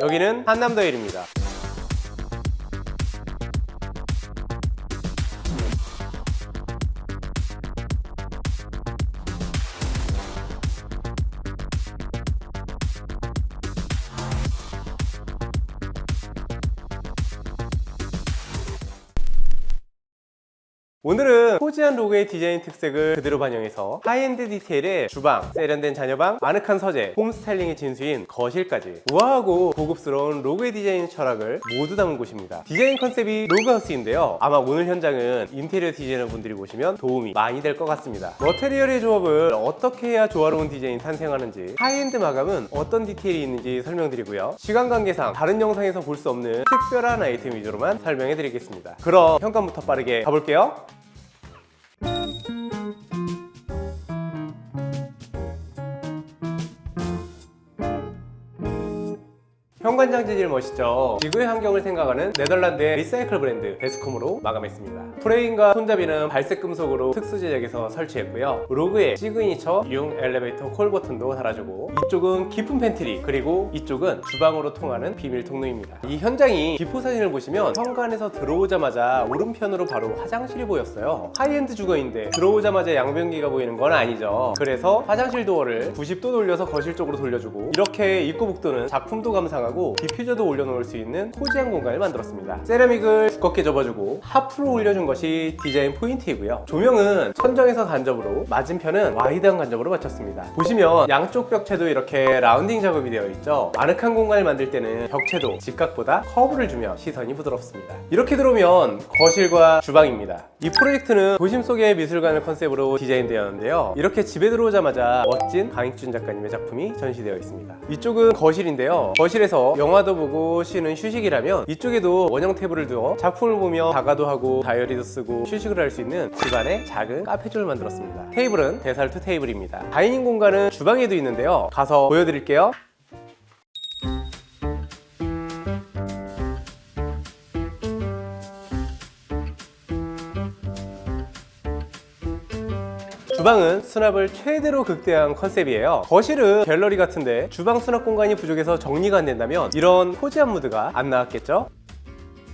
여기는 한남더일입니다. 오늘은 포지한 로고의 디자인 특색을 그대로 반영해서 하이엔드 디테일의 주방, 세련된 자녀방, 아늑한 서재, 홈 스타일링의 진수인 거실까지 우아하고 고급스러운 로고의 디자인 철학을 모두 담은 곳입니다. 디자인 컨셉이 로그하우스인데요, 아마 오늘 현장은 인테리어 디자이너 분들이 보시면 도움이 많이 될 것 같습니다. 머테리얼의 조합을 어떻게 해야 조화로운 디자인이 탄생하는지, 하이엔드 마감은 어떤 디테일이 있는지 설명드리고요, 시간 관계상 다른 영상에서 볼 수 없는 특별한 아이템 위주로만 설명해 드리겠습니다. 그럼 현관부터 빠르게 가볼게요. 현관장 재질 멋있죠? 지구의 환경을 생각하는 네덜란드의 리사이클 브랜드 베스콤으로 마감했습니다. 프레임과 손잡이는 발색 금속으로 특수 제작해서 설치했고요. 로그에 시그니처 융 엘리베이터 콜 버튼도 달아주고, 이쪽은 깊은 팬트리, 그리고 이쪽은 주방으로 통하는 비밀 통로입니다. 이 현장이 비포 사진을 보시면 현관에서 들어오자마자 오른편으로 바로 화장실이 보였어요. 하이엔드 주거인데 들어오자마자 양변기가 보이는 건 아니죠. 그래서 화장실 도어를 90도 돌려서 거실 쪽으로 돌려주고, 이렇게 입구 복도는 작품도 감상하고 디퓨저도 올려놓을 수 있는 코지한 공간을 만들었습니다. 세라믹을 두껍게 접어주고 하프로 올려준 것이 디자인 포인트이고요. 조명은 천정에서 간접으로, 맞은편은 와이드한 간접으로 맞췄습니다. 보시면 양쪽 벽체도 이렇게 라운딩 작업이 되어 있죠. 아늑한 공간을 만들 때는 벽체도 직각보다 커브를 주면 시선이 부드럽습니다. 이렇게 들어오면 거실과 주방입니다. 이 프로젝트는 도심 속의 미술관을 컨셉으로 디자인되었는데요, 이렇게 집에 들어오자마자 멋진 강익준 작가님의 작품이 전시되어 있습니다. 이쪽은 거실인데요, 거실에서 영화도 보고 쉬는 휴식이라면 이쪽에도 원형 테이블을 두어 작품을 보며 다가도 하고 다이어리도 쓰고 휴식을 할 수 있는 집안의 작은 카페존을 만들었습니다. 테이블은 데살트 테이블입니다. 다이닝 공간은 주방에도 있는데요, 가서 보여드릴게요. 주방은 수납을 최대로 극대화한 컨셉이에요. 거실은 갤러리 같은데 주방 수납 공간이 부족해서 정리가 안 된다면 이런 포지한 무드가 안 나왔겠죠?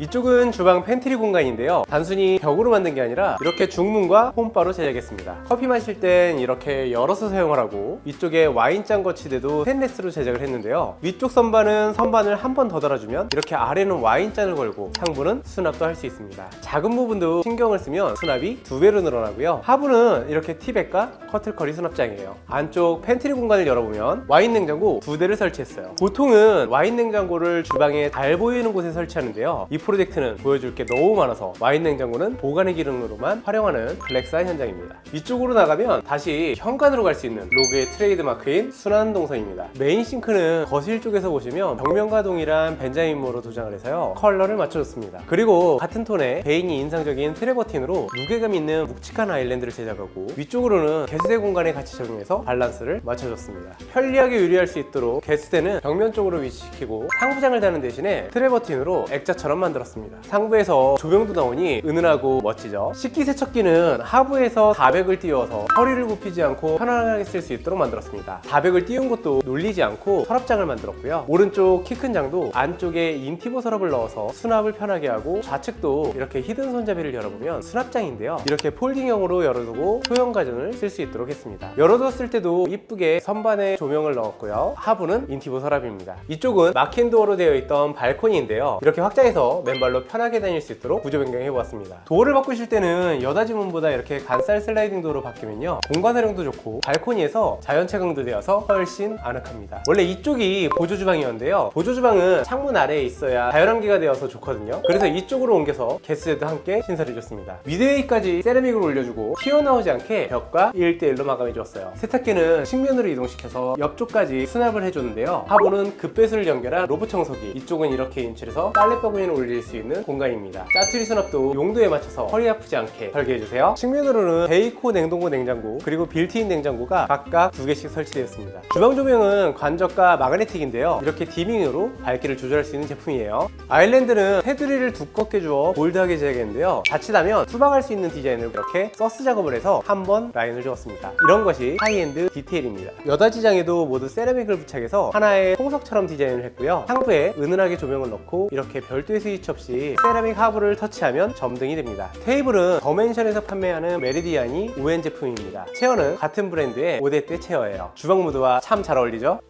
이쪽은 주방 팬트리 공간인데요, 단순히 벽으로 만든 게 아니라 이렇게 중문과 홈바로 제작했습니다. 커피 마실 땐 이렇게 열어서 사용을 하고, 이쪽에 와인잔 거치대도 스테인리스로 제작을 했는데요, 위쪽 선반은 선반을 한 번 더 달아주면 이렇게 아래는 와인잔을 걸고 상부는 수납도 할 수 있습니다. 작은 부분도 신경을 쓰면 수납이 2배로 늘어나고요. 하부는 이렇게 티백과 커틀커리 수납장이에요. 안쪽 팬트리 공간을 열어보면 와인 냉장고 2대를 설치했어요. 보통은 와인 냉장고를 주방에 잘 보이는 곳에 설치하는데요, 이 프로젝트는 보여줄 게 너무 많아서 와인 냉장고는 보관의 기능으로만 활용하는 블랙사인 현장입니다. 이쪽으로 나가면 다시 현관으로 갈 수 있는 로그의 트레이드마크인 순환 동선입니다. 메인 싱크는 거실 쪽에서 보시면 벽면과 동일한 벤자민모로 도장을 해서요, 컬러를 맞춰줬습니다. 그리고 같은 톤의 베인이 인상적인 트레버틴으로 무게감 있는 묵직한 아일랜드를 제작하고, 위쪽으로는 개수대 공간에 같이 적용해서 밸런스를 맞춰줬습니다. 편리하게 유리할 수 있도록 개수대는 벽면 쪽으로 위치시키고 상부장을 다는 대신에 트레버틴으로 액자처럼 만들었습니다. 상부에서 조명도 나오니 은은하고 멋지죠. 식기세척기는 하부에서 다백을 띄워서 허리를 굽히지 않고 편안하게 쓸 수 있도록 만들었습니다. 다백을 띄운 것도 놀리지 않고 서랍장을 만들었고요. 오른쪽 키 큰 장도 안쪽에 인티보 서랍을 넣어서 수납을 편하게 하고, 좌측도 이렇게 히든 손잡이를 열어보면 수납장인데요, 이렇게 폴딩형으로 열어두고 소형 가전을 쓸 수 있도록 했습니다. 열어두었을 때도 이쁘게 선반에 조명을 넣었고요. 하부는 인티보 서랍입니다. 이쪽은 마킨도어로 되어 있던 발코니인데요, 이렇게 확장해서 맨발로 편하게 다닐 수 있도록 구조 변경해 보았습니다. 도어를 바꾸실 때는 여닫이 문보다 이렇게 간살 슬라이딩 도어로 바뀌면요, 공간 활용도 좋고 발코니에서 자연 채광도 되어서 훨씬 아늑합니다. 원래 이쪽이 보조주방이었는데요, 보조주방은 창문 아래에 있어야 자연환기가 되어서 좋거든요. 그래서 이쪽으로 옮겨서 게스트도 함께 신설해줬습니다. 미드웨이까지 세라믹을 올려주고 튀어나오지 않게 벽과 1대1로 마감해 주었어요. 세탁기는 측면으로 이동시켜서 옆쪽까지 수납을 해줬는데요, 하부는 급배수를 연결한 로브 청소기, 이쪽은 이렇게 인출해서 빨래바구니를 올릴 드릴 수 있는 공간입니다. 짜투리 수납도 용도에 맞춰서 허리 아프지 않게 설계해주세요. 측면으로는 베이코 냉동고 냉장고 그리고 빌트인 냉장고가 각각 2개씩 설치되어 있습니다. 주방 조명은 관적과 마그네틱인데요. 이렇게 디밍으로 밝기를 조절할 수 있는 제품이에요. 아일랜드는 테두리를 두껍게 주어 볼드하게 제작했는데요. 자칫하면 수방할 수 있는 디자인을 이렇게 서스 작업을 해서 한 번 라인을 주었습니다. 이런 것이 하이엔드 디테일입니다. 여닫이장에도 모두 세라믹을 부착해서 하나의 통석처럼 디자인을 했고요. 상부에 은은하게 조명을 넣고 이렇게 별도의 스위치 없이 세라믹 하부를 터치하면 점등이 됩니다. 테이블은 더맨션에서 판매하는 메리디안이 ON 제품입니다. 체어는 같은 브랜드의 5대대 체어예요. 주방 무드와 참 잘 어울리죠?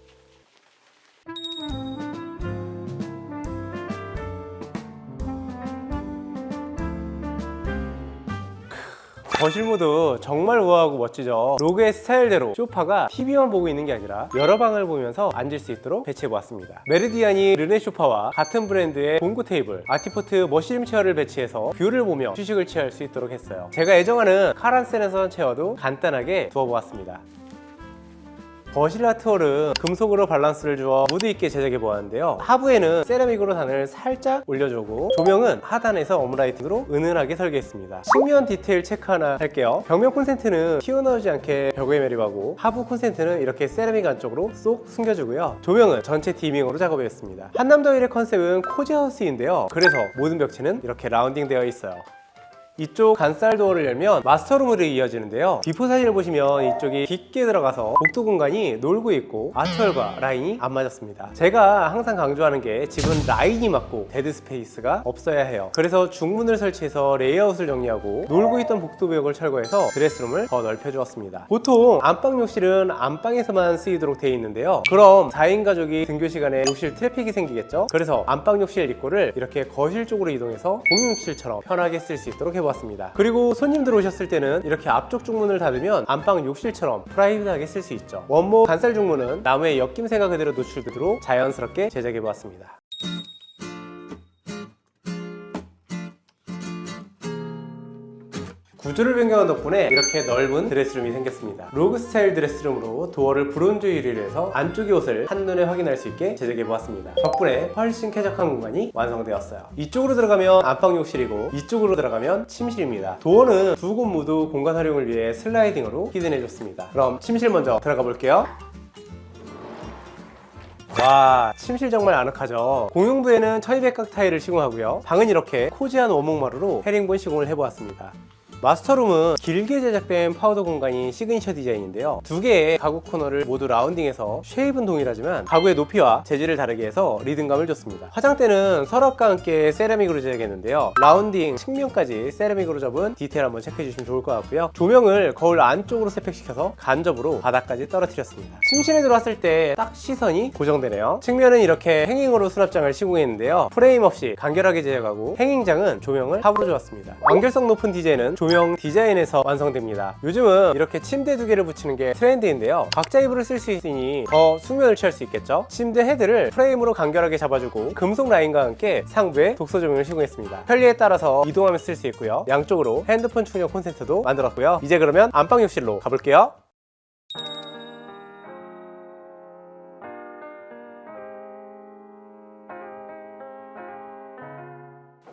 거실 모드 정말 우아하고 멋지죠. 로그의 스타일대로 소파가 TV만 보고 있는 게 아니라 여러 방을 보면서 앉을 수 있도록 배치해보았습니다. 메리디안이 르네 소파와 같은 브랜드의 봉고 테이블, 아티포트 머시룸 체어를 배치해서 뷰를 보며 휴식을 취할 수 있도록 했어요. 제가 애정하는 카란센에서 체어도 간단하게 두어보았습니다. 거실 아트월은 금속으로 밸런스를 주어 무드 있게 제작해 보았는데요. 하부에는 세라믹으로 단을 살짝 올려주고 조명은 하단에서 업라이팅으로 은은하게 설계했습니다. 측면 디테일 체크 하나 할게요. 벽면 콘센트는 튀어나오지 않게 벽에 매립하고 하부 콘센트는 이렇게 세라믹 안쪽으로 쏙 숨겨주고요. 조명은 전체 디밍으로 작업했습니다. 한남더일의 컨셉은 코지하우스인데요. 그래서 모든 벽체는 이렇게 라운딩 되어 있어요. 이쪽 간살 도어를 열면 마스터룸으로 이어지는데요. 비포 사진을 보시면 이쪽이 깊게 들어가서 복도 공간이 놀고 있고 아트월과 라인이 안 맞았습니다. 제가 항상 강조하는 게 집은 라인이 맞고 데드 스페이스가 없어야 해요. 그래서 중문을 설치해서 레이아웃을 정리하고 놀고 있던 복도 벽을 철거해서 드레스룸을 더 넓혀주었습니다. 보통 안방 욕실은 안방에서만 쓰이도록 되어 있는데요. 그럼 4인 가족이 등교 시간에 욕실 트래픽이 생기겠죠? 그래서 안방 욕실 입구를 이렇게 거실 쪽으로 이동해서 공용 욕실처럼 편하게 쓸 수 있도록 해보았습니다. 그리고 손님들 오셨을 때는 이렇게 앞쪽 중문을 닫으면 안방 욕실처럼 프라이빗하게 쓸 수 있죠. 원목 간살 중문은 나무의 엮임새가 그대로 노출되도록 자연스럽게 제작해보았습니다. 구조를 변경한 덕분에 이렇게 넓은 드레스룸이 생겼습니다. 로그 스타일 드레스룸으로 도어를 브론즈 유리로 해서 안쪽의 옷을 한눈에 확인할 수 있게 제작해보았습니다. 덕분에 훨씬 쾌적한 공간이 완성되었어요. 이쪽으로 들어가면 안방 욕실이고 이쪽으로 들어가면 침실입니다. 도어는 두 곳 모두 공간 활용을 위해 슬라이딩으로 히든해줬습니다. 그럼 침실 먼저 들어가 볼게요. 와, 침실 정말 아늑하죠. 공용부에는 1200각 타일을 시공하고요. 방은 이렇게 코지한 원목마루로 헤링본 시공을 해보았습니다. 마스터룸은 길게 제작된 파우더 공간이 시그니처 디자인인데요. 두 개의 가구 코너를 모두 라운딩해서 쉐입은 동일하지만 가구의 높이와 재질을 다르게 해서 리듬감을 줬습니다. 화장대는 서랍과 함께 세라믹으로 제작했는데요. 라운딩 측면까지 세라믹으로 접은 디테일 한번 체크해 주시면 좋을 것 같고요. 조명을 거울 안쪽으로 세팩시켜서 간접으로 바닥까지 떨어뜨렸습니다. 침실에 들어왔을 때 딱 시선이 고정되네요. 측면은 이렇게 행잉으로 수납장을 시공했는데요. 프레임 없이 간결하게 제작하고 행잉장은 조명을 하부로 주었습니다. 완결성 높은 디자인은 조명 디자인에서 완성됩니다. 요즘은 이렇게 침대 두 개를 붙이는 게 트렌드인데요. 각자 이불을 쓸 수 있으니 더 숙면을 취할 수 있겠죠. 침대 헤드를 프레임으로 간결하게 잡아주고 금속 라인과 함께 상부에 독서 조명을 시공했습니다. 편리에 따라서 이동하며 쓸 수 있고요. 양쪽으로 핸드폰 충전 콘센트도 만들었고요. 이제 그러면 안방 욕실로 가볼게요.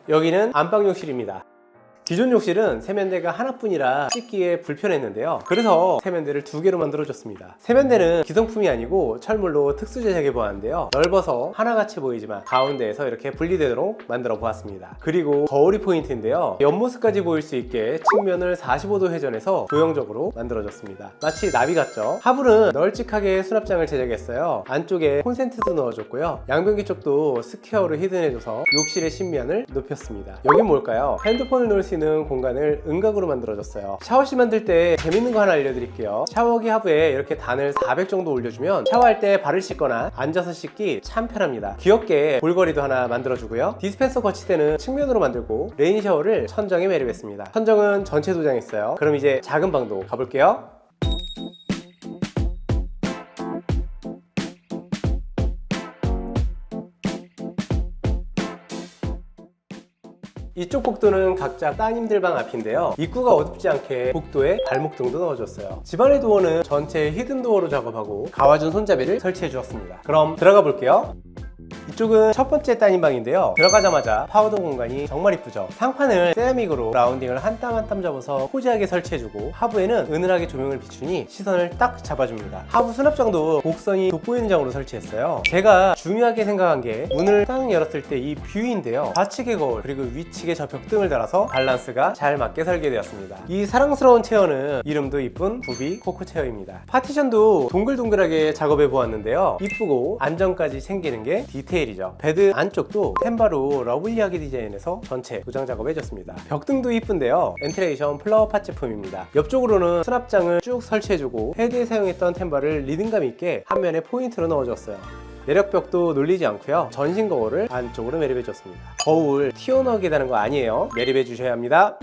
여기는 안방 욕실입니다. 기존 욕실은 세면대가 하나뿐이라 씻기에 불편했는데요. 그래서 세면대를 2개로 만들어줬습니다. 세면대는 기성품이 아니고 철물로 특수 제작해 보았는데요. 넓어서 하나같이 보이지만 가운데에서 이렇게 분리되도록 만들어 보았습니다. 그리고 거울이 포인트인데요. 옆모습까지 보일 수 있게 측면을 45도 회전해서 도형적으로 만들어줬습니다. 마치 나비 같죠? 하부는 널찍하게 수납장을 제작했어요. 안쪽에 콘센트도 넣어줬고요. 양변기 쪽도 스퀘어로 히든해줘서 욕실의 신면을 높였습니다. 여긴 뭘까요? 핸드폰을 놓을 수 있는 공간을 은각으로 만들어줬어요. 샤워실 만들 때 재밌는 거 하나 알려드릴게요. 샤워기 하부에 이렇게 단을 400 정도 올려주면 샤워할 때 발을 씻거나 앉아서 씻기 참 편합니다. 귀엽게 볼거리도 하나 만들어주고요. 디스펜서 거치대는 측면으로 만들고 레인 샤워를 천정에 매립했습니다. 천정은 전체 도장했어요. 그럼 이제 작은 방도 가볼게요. 이쪽 복도는 각자 따님들 방 앞인데요. 입구가 어둡지 않게 복도에 발목등도 넣어줬어요. 집안의 도어는 전체 히든 도어로 작업하고 가와준 손잡이를 설치해 주었습니다. 그럼 들어가 볼게요. 이쪽은 첫 번째 따님방인데요. 들어가자마자 파우더 공간이 정말 이쁘죠. 상판을 세라믹으로 라운딩을 한 땀 한 땀 잡아서 포지하게 설치해주고 하부에는 은은하게 조명을 비추니 시선을 딱 잡아줍니다. 하부 수납장도 곡선이 돋보이는 장으로 설치했어요. 제가 중요하게 생각한 게 문을 딱 열었을 때 이 뷰인데요. 좌측의 거울 그리고 위측에 저 벽등을 달아서 밸런스가 잘 맞게 설계되었습니다. 이 사랑스러운 체어는 이름도 이쁜 부비 코코 체어입니다. 파티션도 동글동글하게 작업해 보았는데요. 이쁘고 안정까지 챙기는 게 디테일이죠. 베드 안쪽도 템바로 러블리하게 디자인해서 전체 도장 작업해줬습니다. 벽등도 이쁜데요. 엔트레이션 플라워 팟 제품입니다. 옆쪽으로는 수납장을 쭉 설치해주고 헤드에 사용했던 템바를 리듬감 있게 한 면에 포인트로 넣어줬어요. 내력벽도 놀리지 않고요. 전신 거울을 안쪽으로 매립해줬습니다. 거울 튀어나오게 되는 거 아니에요. 매립해 주셔야 합니다.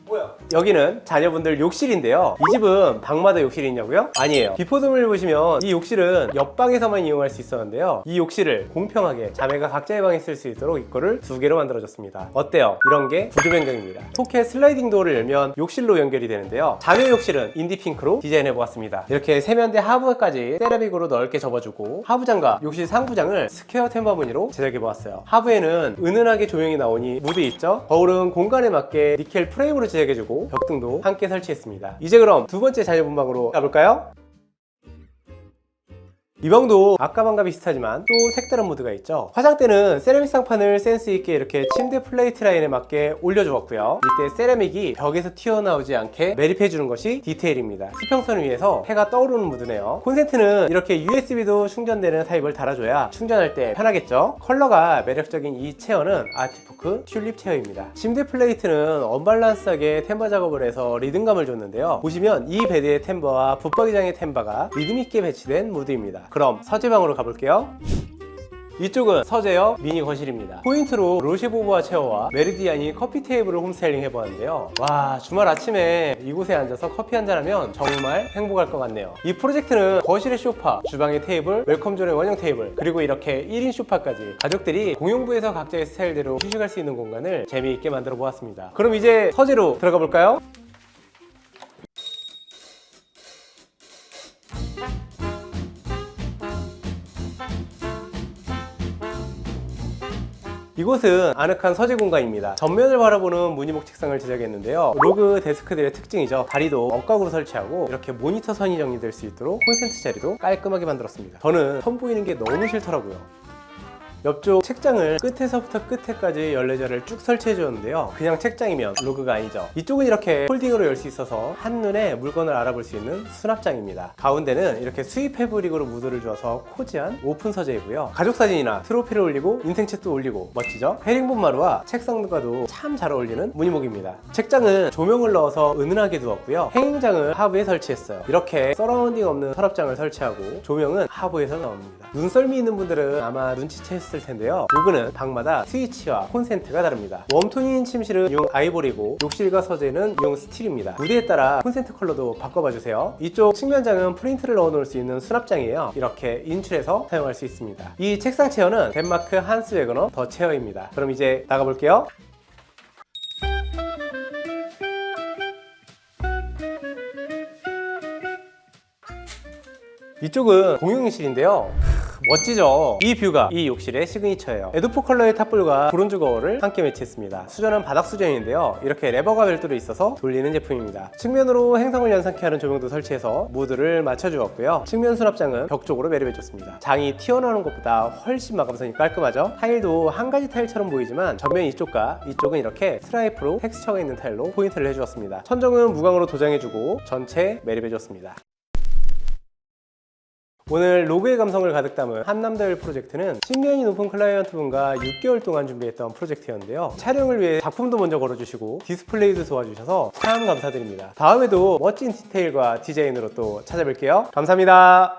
뭐야? 여기는 자녀분들 욕실인데요. 이 집은 방마다 욕실이 있냐고요? 아니에요. 비포dom을 보시면 이 욕실은 옆방에서만 이용할 수 있었는데요. 이 욕실을 공평하게 자매가 각자의 방에 쓸 수 있도록 이거를 2개로 만들어줬습니다. 어때요? 이런 게 구조 변경입니다. 포켓 슬라이딩 도어를 열면 욕실로 연결이 되는데요. 자녀 욕실은 인디핑크로 디자인해보았습니다. 이렇게 세면대 하부까지 세라믹으로 넓게 접어주고 하부장과 욕실 상부장을 스퀘어 템바 무늬로 제작해보았어요. 하부에는 은은하게 조명이 나오니 무드 있죠? 거울은 공간에 맞게 니켈 프레임으로 제작해주고 벽등도 함께 설치했습니다. 이제 그럼 두 번째 자녀분 방으로 가볼까요? 이 방도 아까 방과 비슷하지만 또 색다른 무드가 있죠. 화장대는 세라믹 상판을 센스있게 이렇게 침대 플레이트 라인에 맞게 올려주었고요. 이때 세라믹이 벽에서 튀어나오지 않게 매립해주는 것이 디테일입니다. 수평선 위에서 해가 떠오르는 무드네요. 콘센트는 이렇게 USB도 충전되는 타입을 달아줘야 충전할 때 편하겠죠. 컬러가 매력적인 이 체어는 아티포크 튤립 체어입니다. 침대 플레이트는 언밸런스하게 템바 작업을 해서 리듬감을 줬는데요. 보시면 이 베드의 템바와 붙박이장의 템바가 리듬있게 배치된 무드입니다. 그럼 서재방으로 가볼게요. 이쪽은 서재역 미니 거실입니다. 포인트로 로시보보아 체어와 메리디안이 커피 테이블을 홈스타일링 해보았는데요. 와, 주말 아침에 이곳에 앉아서 커피 한잔하면 정말 행복할 것 같네요. 이 프로젝트는 거실의 소파, 주방의 테이블, 웰컴존의 원형 테이블, 그리고 이렇게 1인 소파까지 가족들이 공용부에서 각자의 스타일대로 휴식할 수 있는 공간을 재미있게 만들어 보았습니다. 그럼 이제 서재로 들어가 볼까요? 이곳은 아늑한 서재 공간입니다. 전면을 바라보는 무늬목 책상을 제작했는데요. 로그 데스크들의 특징이죠. 다리도 억각으로 설치하고 이렇게 모니터 선이 정리될 수 있도록 콘센트 자리도 깔끔하게 만들었습니다. 저는 선 보이는 게 너무 싫더라고요. 옆쪽 책장을 끝에서부터 끝에까지 연레저를 쭉 설치해 주었는데요. 그냥 책장이면 로그가 아니죠. 이쪽은 이렇게 폴딩으로 열 수 있어서 한눈에 물건을 알아볼 수 있는 수납장입니다. 가운데는 이렇게 스윗 패브릭으로 무드를 주어서 코지한 오픈 서재이고요. 가족 사진이나 트로피를 올리고 인생챗도 올리고 멋지죠? 헤링본 마루와 책상과도 참 잘 어울리는 무늬목입니다. 책장은 조명을 넣어서 은은하게 두었고요. 행잉장을 하부에 설치했어요. 이렇게 서라운딩 없는 서랍장을 설치하고 조명은 하부에서 나옵니다. 눈썰미 있는 분들은 아마 눈치챘을 텐데요. 로그는 방마다 스위치와 콘센트가 다릅니다. 웜톤인 침실은 용 아이보리고 욕실과 서재는 용 스틸입니다. 무드에 따라 콘센트 컬러도 바꿔봐주세요. 이쪽 측면장은 프린트를 넣어놓을 수 있는 수납장이에요. 이렇게 인출해서 사용할 수 있습니다. 이 책상 체어는 덴마크 한스 웨거너 더 체어입니다. 그럼 이제 나가볼게요. 이쪽은 공용욕실인데요. 멋지죠? 이 뷰가 이 욕실의 시그니처예요. 에드포 컬러의 탑볼과 브론즈 거울을 함께 매치했습니다. 수전은 바닥 수전인데요. 이렇게 레버가 별도로 있어서 돌리는 제품입니다. 측면으로 행성을 연상케 하는 조명도 설치해서 무드를 맞춰주었고요. 측면 수납장은 벽 쪽으로 매립해줬습니다. 장이 튀어나오는 것보다 훨씬 마감선이 깔끔하죠? 타일도 한 가지 타일처럼 보이지만 전면 이쪽과 이쪽은 이렇게 스트라이프로 텍스처가 있는 타일로 포인트를 해주었습니다. 천정은 무광으로 도장해주고 전체 매립해줬습니다. 오늘 로그의 감성을 가득 담은 한남다율 프로젝트는 신뢰이 높은 클라이언트분과 6개월 동안 준비했던 프로젝트였는데요. 촬영을 위해 작품도 먼저 걸어주시고 디스플레이도 도와주셔서 참 감사드립니다. 다음에도 멋진 디테일과 디자인으로 또 찾아뵐게요. 감사합니다.